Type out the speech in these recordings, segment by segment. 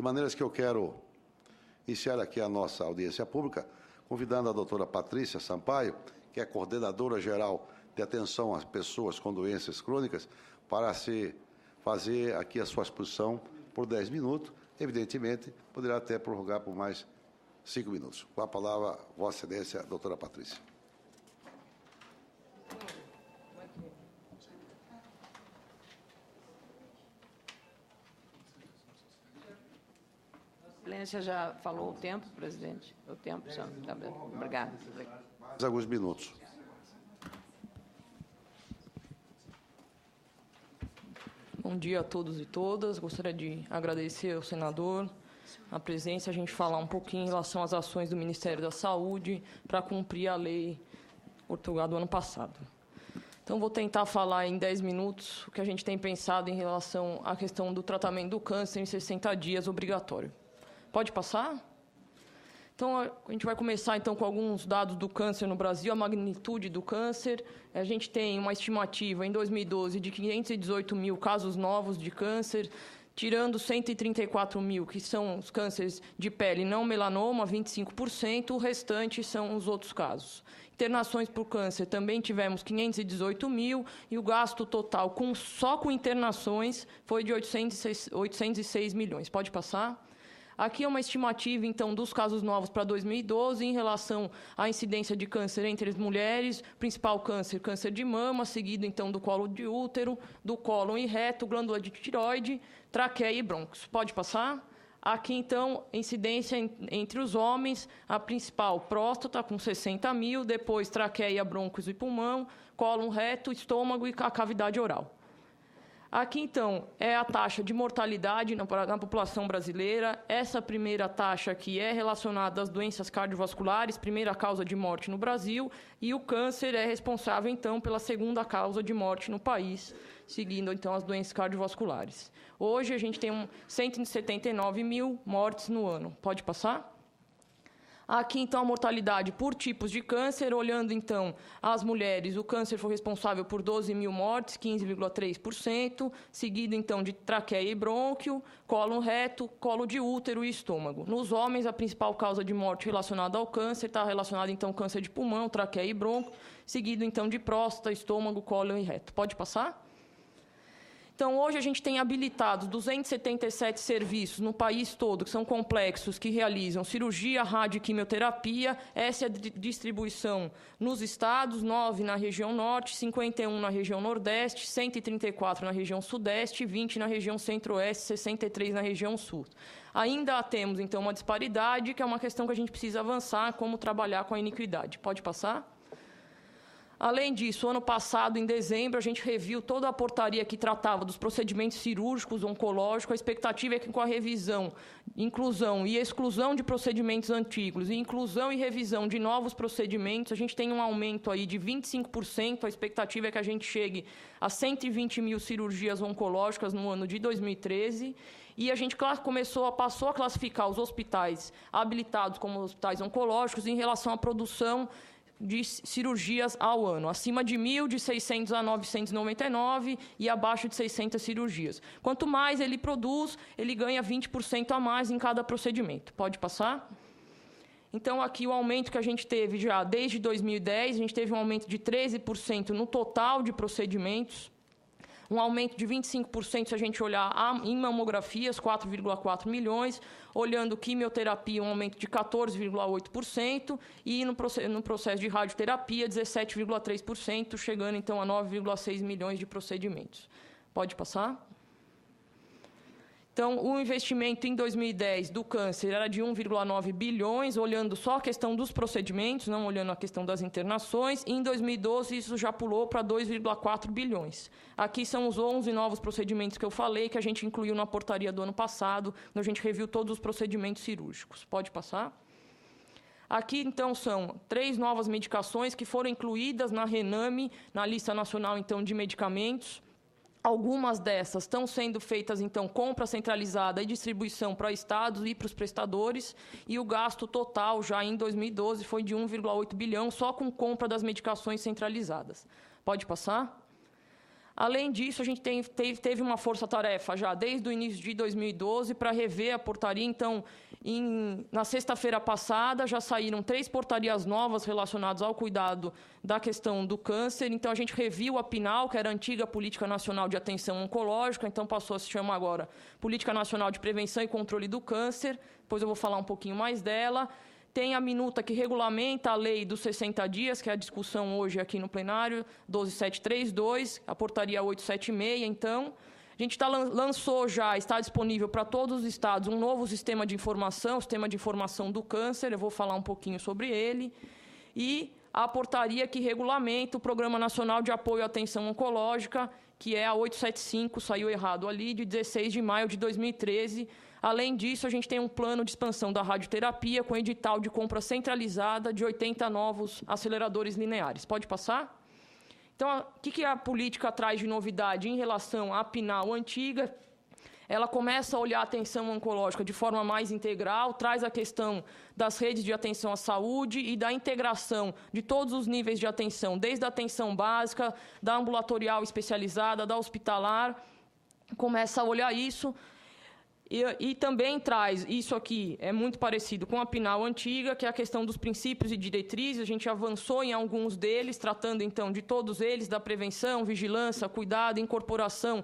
De maneira que eu quero iniciar aqui a nossa audiência pública, convidando a doutora Patrícia Sampaio, que é coordenadora geral de atenção às pessoas com doenças crônicas, para se fazer aqui a sua exposição por 10 minutos. Evidentemente, poderá até prorrogar por mais 5 minutos. Com a palavra, Vossa Excelência, doutora Patrícia. Excelência já falou o tempo, presidente? O tempo, senhor. Tá bem. Obrigado. Mais alguns minutos. Bom dia a todos e todas. Gostaria de agradecer ao senador a presença, a gente falar um pouquinho em relação às ações do Ministério da Saúde para cumprir a lei outorgada do ano passado. Então, vou tentar falar em 10 minutos o que a gente tem pensado em relação à questão do tratamento do câncer em 60 dias obrigatório. Pode passar? Então, a gente vai começar, então, com alguns dados do câncer no Brasil, a magnitude do câncer. A gente tem uma estimativa, em 2012, de 518 mil casos novos de câncer, tirando 134 mil, que são os cânceres de pele não melanoma, 25%, o restante são os outros casos. Internações por câncer, também tivemos 518 mil, e o gasto total, só com internações, foi de 806 milhões. Pode passar? Aqui é uma estimativa, então, dos casos novos para 2012 em relação à incidência de câncer entre as mulheres, principal câncer de mama, seguido, então, do colo de útero, do cólon e reto, glândula de tireoide, traqueia e brônquios. Pode passar? Aqui, então, incidência entre os homens, a principal próstata, com 60 mil, depois traqueia, brônquios e pulmão, cólon reto, estômago e a cavidade oral. Aqui, então, é a taxa de mortalidade na população brasileira. Essa primeira taxa aqui é relacionada às doenças cardiovasculares, primeira causa de morte no Brasil, e o câncer é responsável, então, pela segunda causa de morte no país, seguindo, então, as doenças cardiovasculares. Hoje, a gente tem 179 mil mortes no ano. Pode passar? Aqui, então, a mortalidade por tipos de câncer. Olhando, então, as mulheres, o câncer foi responsável por 12 mil mortes, 15,3%, seguido, então, de traqueia e brônquio, cólon reto, colo de útero e estômago. Nos homens, a principal causa de morte relacionada ao câncer está relacionada, então, ao câncer de pulmão, traqueia e brônquio, seguido, então, de próstata, estômago, cólon e reto. Pode passar? Então, hoje a gente tem habilitados 277 serviços no país todo, que são complexos, que realizam cirurgia, rádio e quimioterapia. Essa é a distribuição nos estados, 9 na região norte, 51 na região nordeste, 134 na região sudeste, 20 na região centro-oeste, 63 na região sul. Ainda temos, então, uma disparidade, que é uma questão que a gente precisa avançar, como trabalhar com a iniquidade. Pode passar? Além disso, ano passado, em dezembro, a gente reviu toda a portaria que tratava dos procedimentos cirúrgicos, oncológicos. A expectativa é que, com a revisão, inclusão e exclusão de procedimentos antigos e inclusão e revisão de novos procedimentos, a gente tem um aumento aí de 25%. A expectativa é que a gente chegue a 120 mil cirurgias oncológicas no ano de 2013. E a gente passou a classificar os hospitais habilitados como hospitais oncológicos em relação à produção de cirurgias ao ano, acima de 1.000, de 600 a 999 e abaixo de 600 cirurgias. Quanto mais ele produz, ele ganha 20% a mais em cada procedimento. Pode passar? Então, aqui o aumento que a gente teve já desde 2010, a gente teve um aumento de 13% no total de procedimentos, um aumento de 25% se a gente olhar em mamografias, 4,4 milhões, olhando quimioterapia, um aumento de 14,8%, e no processo de radioterapia, 17,3%, chegando, então, a 9,6 milhões de procedimentos. Pode passar? Então, o investimento em 2010 do câncer era de 1,9 bilhões, olhando só a questão dos procedimentos, não olhando a questão das internações. E em 2012, isso já pulou para 2,4 bilhões. Aqui são os 11 novos procedimentos que eu falei, que a gente incluiu na portaria do ano passado, onde a gente reviu todos os procedimentos cirúrgicos. Pode passar? Aqui, então, são 3 novas medicações que foram incluídas na RENAME, na lista nacional, então, de medicamentos. Algumas dessas estão sendo feitas, então, compra centralizada e distribuição para estados e para os prestadores, e o gasto total, já em 2012, foi de 1,8 bilhão, só com compra das medicações centralizadas. Pode passar? Além disso, a gente teve uma força-tarefa já desde o início de 2012 para rever a portaria. Então, na sexta-feira passada, já saíram 3 portarias novas relacionadas ao cuidado da questão do câncer. Então, a gente reviu a PNAO, que era a antiga Política Nacional de Atenção Oncológica, então passou a se chamar agora Política Nacional de Prevenção e Controle do Câncer. Depois eu vou falar um pouquinho mais dela. Tem a minuta que regulamenta a lei dos 60 dias, que é a discussão hoje aqui no plenário, 12732, a portaria 876, então. A gente lançou já, está disponível para todos os estados, um novo sistema de informação, o Sistema de Informação do Câncer, eu vou falar um pouquinho sobre ele. E a portaria que regulamenta o Programa Nacional de Apoio à Atenção Oncológica, que é a 875, saiu errado ali, de 16 de maio de 2013. Além disso, a gente tem um plano de expansão da radioterapia com edital de compra centralizada de 80 novos aceleradores lineares. Pode passar? Então, o que a política traz de novidade em relação à PNAO antiga? Ela começa a olhar a atenção oncológica de forma mais integral, traz a questão das redes de atenção à saúde e da integração de todos os níveis de atenção, desde a atenção básica, da ambulatorial especializada, da hospitalar, começa a olhar isso. E também traz, isso aqui é muito parecido com a PNAO antiga, que é a questão dos princípios e diretrizes. A gente avançou em alguns deles, tratando, então, de todos eles, da prevenção, vigilância, cuidado, incorporação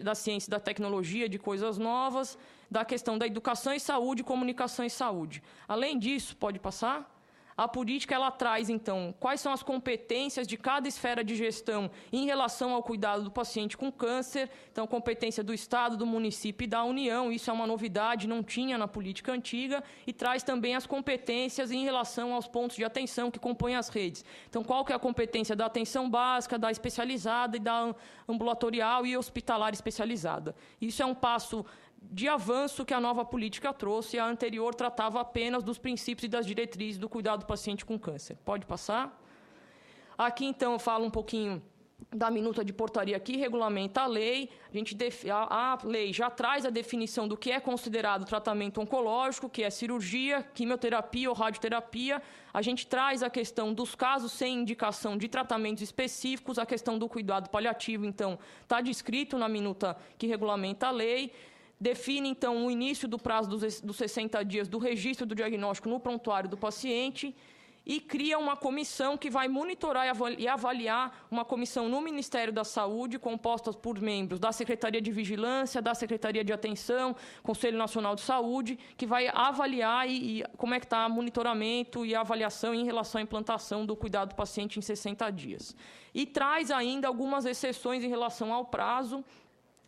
da ciência e da tecnologia, de coisas novas, da questão da educação e saúde, comunicação e saúde. Além disso, pode passar? A política, ela traz, então, quais são as competências de cada esfera de gestão em relação ao cuidado do paciente com câncer. Então, competência do Estado, do município e da União. Isso é uma novidade, não tinha na política antiga. E traz também as competências em relação aos pontos de atenção que compõem as redes. Então, qual que é a competência da atenção básica, da especializada e da ambulatorial e hospitalar especializada. Isso é um passo de avanço que a nova política trouxe. A anterior tratava apenas dos princípios e das diretrizes do cuidado do paciente com câncer. Pode passar? Aqui, então, eu falo um pouquinho da minuta de portaria que regulamenta a lei. A lei já traz a definição do que é considerado tratamento oncológico, que é cirurgia, quimioterapia ou radioterapia. A gente traz a questão dos casos sem indicação de tratamentos específicos, a questão do cuidado paliativo, então, está descrito na minuta que regulamenta a lei. Define, então, o início do prazo dos 60 dias do registro do diagnóstico no prontuário do paciente e cria uma comissão que vai monitorar e avaliar, uma comissão no Ministério da Saúde, composta por membros da Secretaria de Vigilância, da Secretaria de Atenção, Conselho Nacional de Saúde, que vai avaliar como é que está o monitoramento e a avaliação em relação à implantação do cuidado do paciente em 60 dias. E traz ainda algumas exceções em relação ao prazo.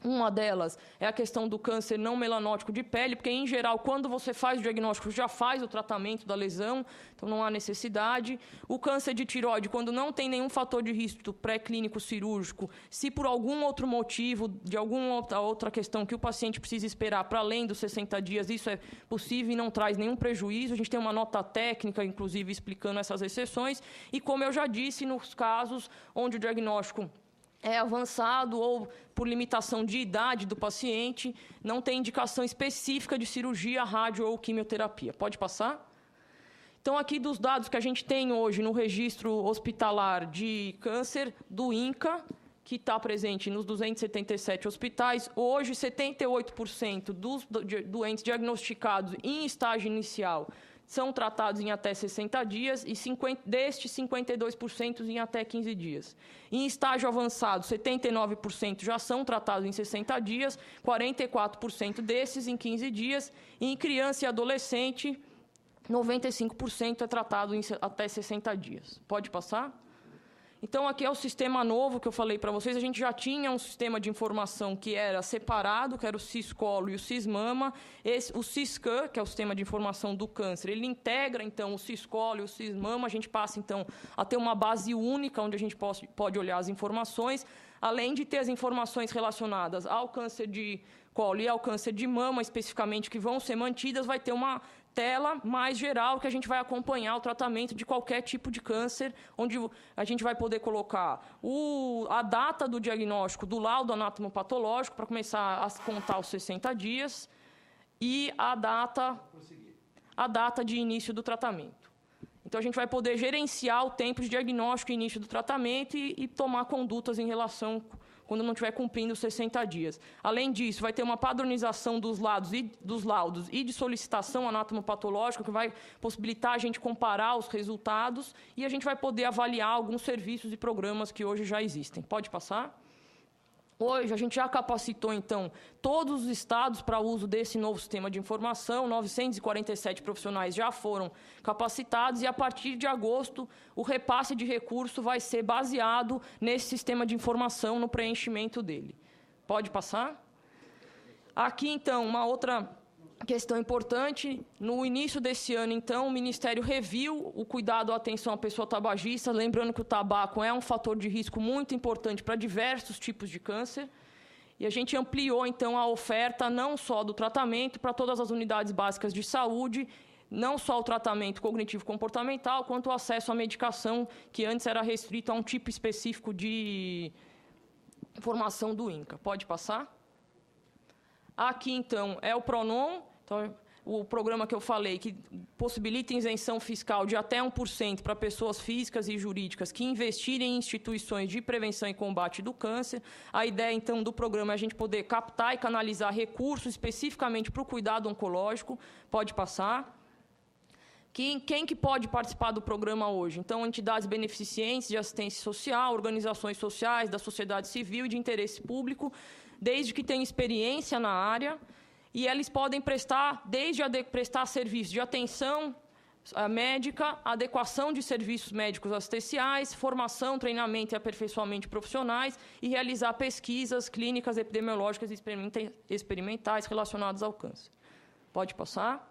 Uma delas é a questão do câncer não melanótico de pele, porque, em geral, quando você faz o diagnóstico, já faz o tratamento da lesão, então não há necessidade. O câncer de tireoide, quando não tem nenhum fator de risco pré-clínico cirúrgico, se por algum outro motivo, de alguma outra questão que o paciente precisa esperar para além dos 60 dias, isso é possível e não traz nenhum prejuízo. A gente tem uma nota técnica, inclusive, explicando essas exceções. E, como eu já disse, nos casos onde o diagnóstico é avançado ou por limitação de idade do paciente, não tem indicação específica de cirurgia, rádio ou quimioterapia. Pode passar? Então, aqui dos dados que a gente tem hoje no registro hospitalar de câncer do INCA, que está presente nos 277 hospitais, hoje 78% dos doentes diagnosticados em estágio inicial são tratados em até 60 dias e destes 52% em até 15 dias. Em estágio avançado, 79% já são tratados em 60 dias, 44% desses em 15 dias, e em criança e adolescente, 95% é tratado em até 60 dias. Pode passar? Então, aqui é o sistema novo que eu falei para vocês. A gente já tinha um sistema de informação que era separado, que era o CIS-Colo e o CIS-Mama. O CIS-CAN, que é o sistema de informação do câncer, ele integra, então, o CIS-Colo e o CIS-Mama. A gente passa, então, a ter uma base única, onde a gente pode olhar as informações, além de ter as informações relacionadas ao câncer de colo e ao câncer de mama, especificamente, que vão ser mantidas. Vai ter uma tela mais geral que a gente vai acompanhar o tratamento de qualquer tipo de câncer, onde a gente vai poder colocar a data do diagnóstico do laudo anatomopatológico para começar a contar os 60 dias e a data de início do tratamento. Então, a gente vai poder gerenciar o tempo de diagnóstico e início do tratamento e tomar condutas em relação quando não estiver cumprindo os 60 dias. Além disso, vai ter uma padronização dos laudos e de solicitação anatomopatológica, que vai possibilitar a gente comparar os resultados e a gente vai poder avaliar alguns serviços e programas que hoje já existem. Pode passar? Hoje, a gente já capacitou, então, todos os estados para o uso desse novo sistema de informação, 947 profissionais já foram capacitados e, a partir de agosto, o repasse de recurso vai ser baseado nesse sistema de informação, no preenchimento dele. Pode passar? Aqui, então, uma outra questão importante, no início desse ano, então, o Ministério reviu o cuidado à atenção à pessoa tabagista, lembrando que o tabaco é um fator de risco muito importante para diversos tipos de câncer, e a gente ampliou, então, a oferta não só do tratamento para todas as unidades básicas de saúde, não só o tratamento cognitivo-comportamental, quanto o acesso à medicação, que antes era restrito a um tipo específico de formação do INCA. Pode passar? Aqui, então, é o PRONON, então, o programa que eu falei, que possibilita isenção fiscal de até 1% para pessoas físicas e jurídicas que investirem em instituições de prevenção e combate do câncer. A ideia, então, do programa é a gente poder captar e canalizar recursos especificamente para o cuidado oncológico. Pode passar. Quem que pode participar do programa hoje? Então, entidades beneficentes de assistência social, organizações sociais, da sociedade civil e de interesse público, desde que tenham experiência na área, e eles podem prestar, desde prestar serviços de atenção médica, adequação de serviços médicos assistenciais, formação, treinamento e aperfeiçoamento de profissionais e realizar pesquisas clínicas, epidemiológicas e experimentais relacionadas ao câncer. Pode passar?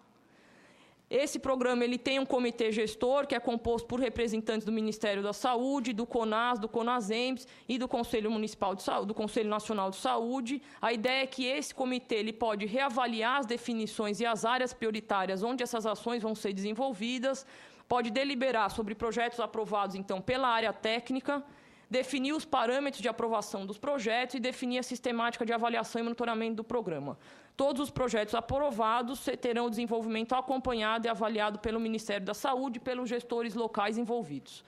Esse programa ele tem um comitê gestor, que é composto por representantes do Ministério da Saúde, do CONAS, do CONASEMS e do Conselho Municipal de Saúde, do Conselho Nacional de Saúde. A ideia é que esse comitê ele pode reavaliar as definições e as áreas prioritárias onde essas ações vão ser desenvolvidas, pode deliberar sobre projetos aprovados, então, pela área técnica, definir os parâmetros de aprovação dos projetos e definir a sistemática de avaliação e monitoramento do programa. Todos os projetos aprovados terão o desenvolvimento acompanhado e avaliado pelo Ministério da Saúde e pelos gestores locais envolvidos.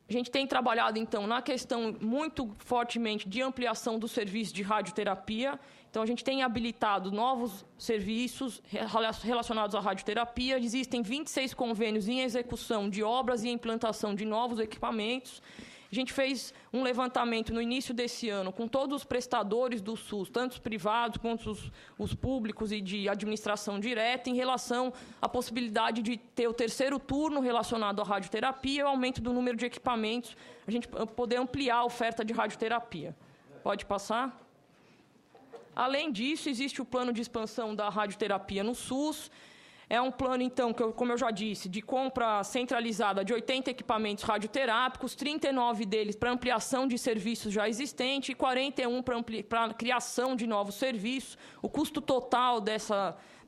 A gente tem trabalhado, então, na questão muito fortemente de ampliação do serviço de radioterapia. Então, a gente tem habilitado novos serviços relacionados à radioterapia. Existem 26 convênios em execução de obras e implantação de novos equipamentos. A gente fez um levantamento no início desse ano com todos os prestadores do SUS, tanto os privados quanto os públicos e de administração direta, em relação à possibilidade de ter o terceiro turno relacionado à radioterapia e o aumento do número de equipamentos, a gente poder ampliar a oferta de radioterapia. Pode passar? Além disso, existe o plano de expansão da radioterapia no SUS. É um plano, então, que, como eu já disse, de compra centralizada de 80 equipamentos radioterápicos, 39 deles para ampliação de serviços já existentes e 41 para criação de novos serviços. O custo total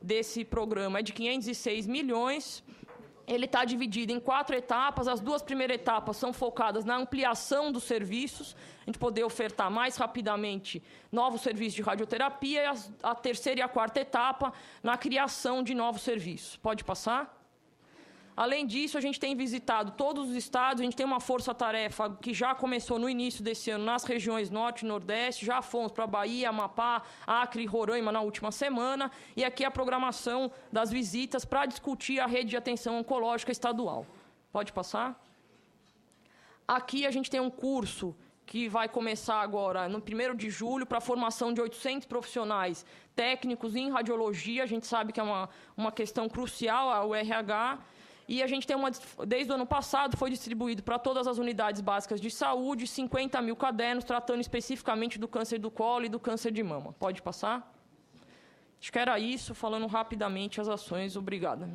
desse programa é de 506 milhões. Ele está dividido em 4 etapas. As 2 primeiras etapas são focadas na ampliação dos serviços, a gente poder ofertar mais rapidamente novos serviços de radioterapia, e a terceira e a 4ª etapa na criação de novos serviços. Pode passar? Além disso, a gente tem visitado todos os estados, a gente tem uma força-tarefa que já começou no início desse ano nas regiões Norte e Nordeste, já fomos para Bahia, Amapá, Acre e Roraima na última semana, e aqui a programação das visitas para discutir a rede de atenção oncológica estadual. Pode passar? Aqui a gente tem um curso que vai começar agora, no 1º de julho, para a formação de 800 profissionais técnicos em radiologia. A gente sabe que é uma questão crucial, o RH. E a gente tem desde o ano passado, foi distribuído para todas as unidades básicas de saúde 50 mil cadernos, tratando especificamente do câncer do colo e do câncer de mama. Pode passar? Acho que era isso, falando rapidamente as ações. Obrigada.